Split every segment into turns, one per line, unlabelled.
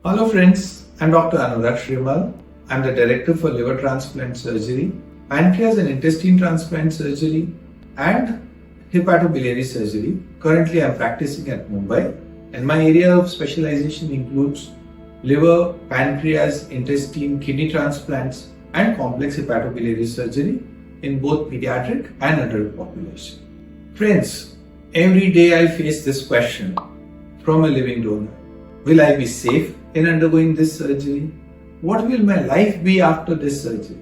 Hello friends, I'm Dr. Anurag Shrimal. I'm the Director for Liver Transplant Surgery, Pancreas and Intestine Transplant Surgery and Hepatobiliary Surgery. Currently I'm practicing at Mumbai and my area of specialization includes liver, pancreas, intestine, kidney transplants and complex hepatobiliary surgery in both pediatric and adult population. Friends, every day I face this question from a living donor. Will I be safe in undergoing this surgery? What will my life be after this surgery?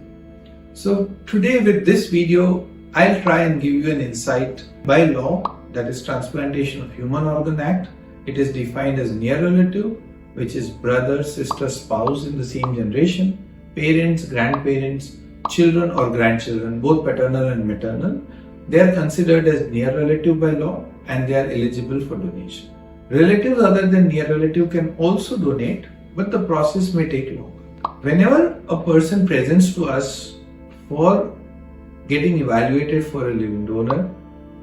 So today with this video, I'll try and give you an insight. By law, that is Transplantation of Human Organ Act, it is defined as near relative, which is brother, sister, spouse in the same generation, parents, grandparents, children or grandchildren, both paternal and maternal. They are considered as near relative by law and they are eligible for donation. Relatives other than near relative can also donate, but the process may take longer. Whenever a person presents to us for getting evaluated for a living donor,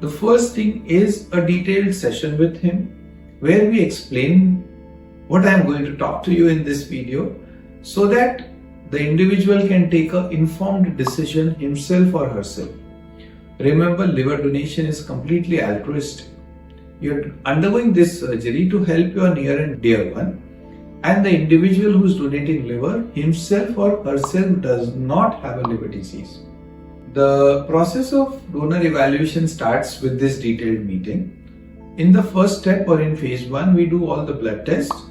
the first thing is a detailed session with him where we explain what I am going to talk to you in this video so that the individual can take an informed decision himself or herself. Remember, liver donation is completely altruistic. You're undergoing this surgery to help your near and dear one, and the individual who is donating liver himself or herself does not have a liver disease. The process of donor evaluation starts with this detailed meeting. In the first step or in phase 1, we do all the blood tests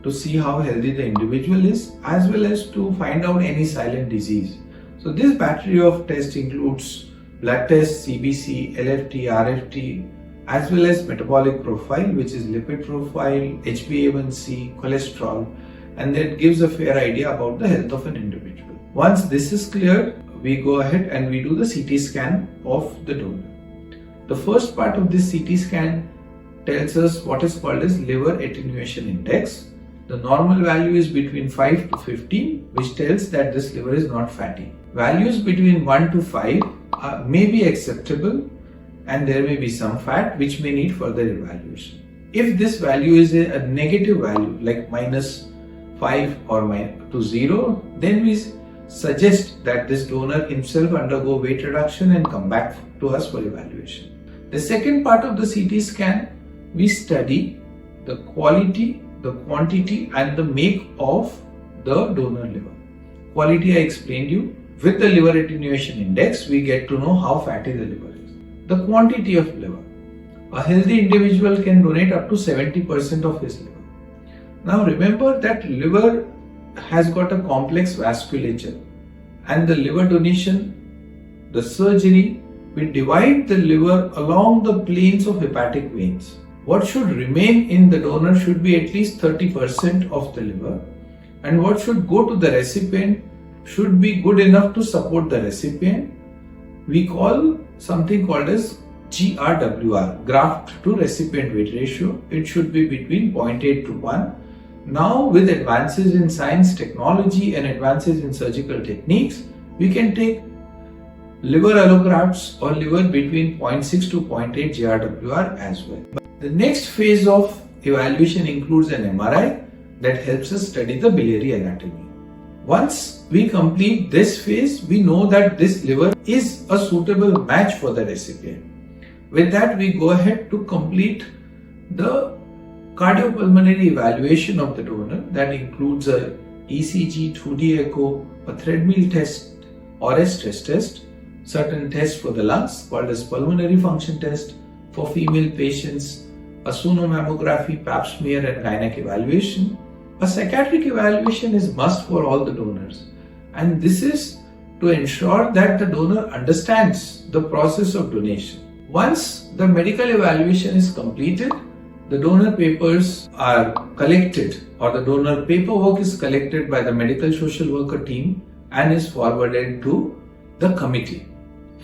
to see how healthy the individual is as well as to find out any silent disease. So this battery of tests includes blood tests, CBC, LFT, RFT, as well as metabolic profile, which is lipid profile, HbA1c, cholesterol, and that gives a fair idea about the health of an individual. Once this is clear, we go ahead and we do the CT scan of the donor. The first part of this CT scan tells us what is called as liver attenuation index. The normal value is between 5 to 15, which tells that this liver is not fatty. Values between 1 to 5 may be acceptable, and there may be some fat which may need further evaluation. If this value is a negative value like -5 or to 0, then we suggest that this donor himself undergo weight reduction and come back to us for evaluation. The second part of the CT scan, we study the quality, the quantity and the make of the donor liver. Quality I explained you. With the liver attenuation index, we get to know how fatty the liver is. The quantity of liver. A healthy individual can donate up to 70% of his liver. Now remember that liver has got a complex vasculature, and the liver donation, the surgery, we divide the liver along the planes of hepatic veins. What should remain in the donor should be at least 30% of the liver, and what should go to the recipient should be good enough to support the recipient. We call something called as GRWR, graft to recipient weight ratio. It should be between 0.8 to 1. Now with advances in science, technology and advances in surgical techniques, we can take liver allografts or liver between 0.6 to 0.8 GRWR as well. The next phase of evaluation includes an MRI that helps us study the biliary anatomy. Once we complete this phase, we know that this liver is a suitable match for the recipient. With that, we go ahead to complete the cardiopulmonary evaluation of the donor. That includes a ECG, 2D echo, a threadmill test or a stress test, certain tests for the lungs called as pulmonary function test, for female patients, a sonomammography, pap smear and gynec evaluation. A psychiatric evaluation is must for all the donors, and this is to ensure that the donor understands the process of donation. Once the medical evaluation is completed, the donor papers are collected or the donor paperwork is collected by the medical social worker team and is forwarded to the committee.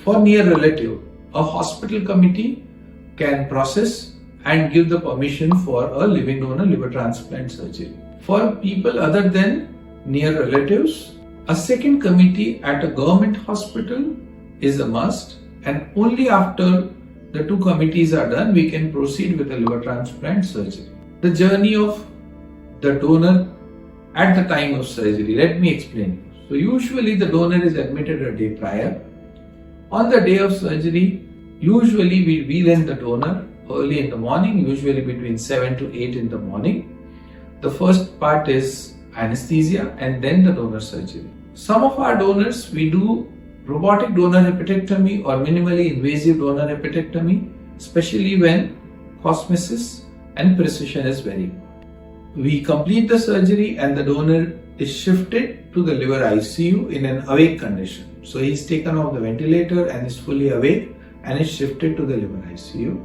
For near relative, a hospital committee can process and give the permission for a living donor liver transplant surgery. For people other than near relatives, a second committee at a government hospital is a must, and only after the two committees are done, we can proceed with the liver transplant surgery. The journey of the donor at the time of surgery. Let me explain. So usually the donor is admitted a day prior. On the day of surgery, usually we wheel in the donor early in the morning, usually between 7 to 8 in the morning. The first part is anesthesia and then the donor surgery. Some of our donors, we do robotic donor hepatectomy or minimally invasive donor hepatectomy, especially when cosmesis and precision is very good. We complete the surgery and the donor is shifted to the liver ICU in an awake condition. So he is taken off the ventilator and is fully awake and is shifted to the liver ICU.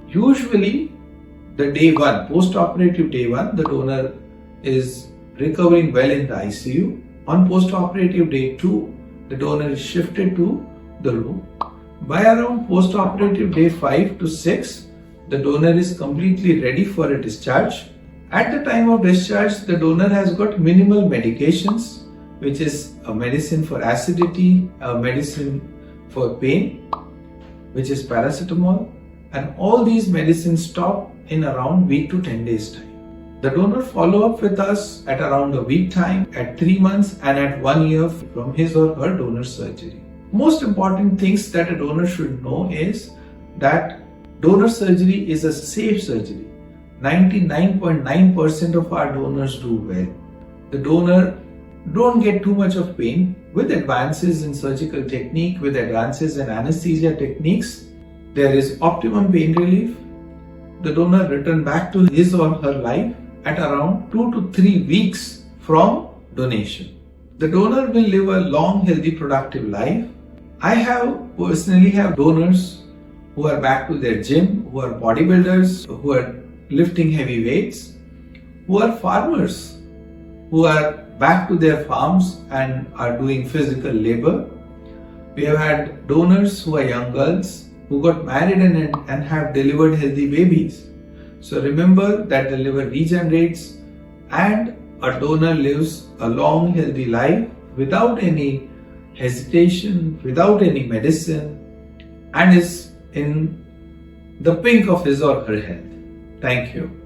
Usually the day 1, post-operative day 1, the donor is recovering well in the ICU. On post-operative day 2, the donor is shifted to the room. By around post-operative day 5 to 6, the donor is completely ready for a discharge. At the time of discharge, the donor has got minimal medications, which is a medicine for acidity, a medicine for pain, which is paracetamol, and all these medicines stop in around week to 10 days time. The donor follow up with us at around a week time, at 3 months and at 1 year from his or her donor surgery. Most important things that a donor should know is that donor surgery is a safe surgery. 99.9% of our donors do well. The donor don't get too much of pain. With advances in surgical technique, with advances in anesthesia techniques, there is optimum pain relief. The donor return back to his or her life at around 2 to 3 weeks from donation. The donor will live a long, healthy, productive life. I personally have donors who are back to their gym, who are bodybuilders, who are lifting heavy weights, who are farmers, who are back to their farms and are doing physical labor. We have had donors who are young girls who got married and have delivered healthy babies. So remember that the liver regenerates and a donor lives a long healthy life without any hesitation, without any medicine, and is in the pink of his or her health. Thank you.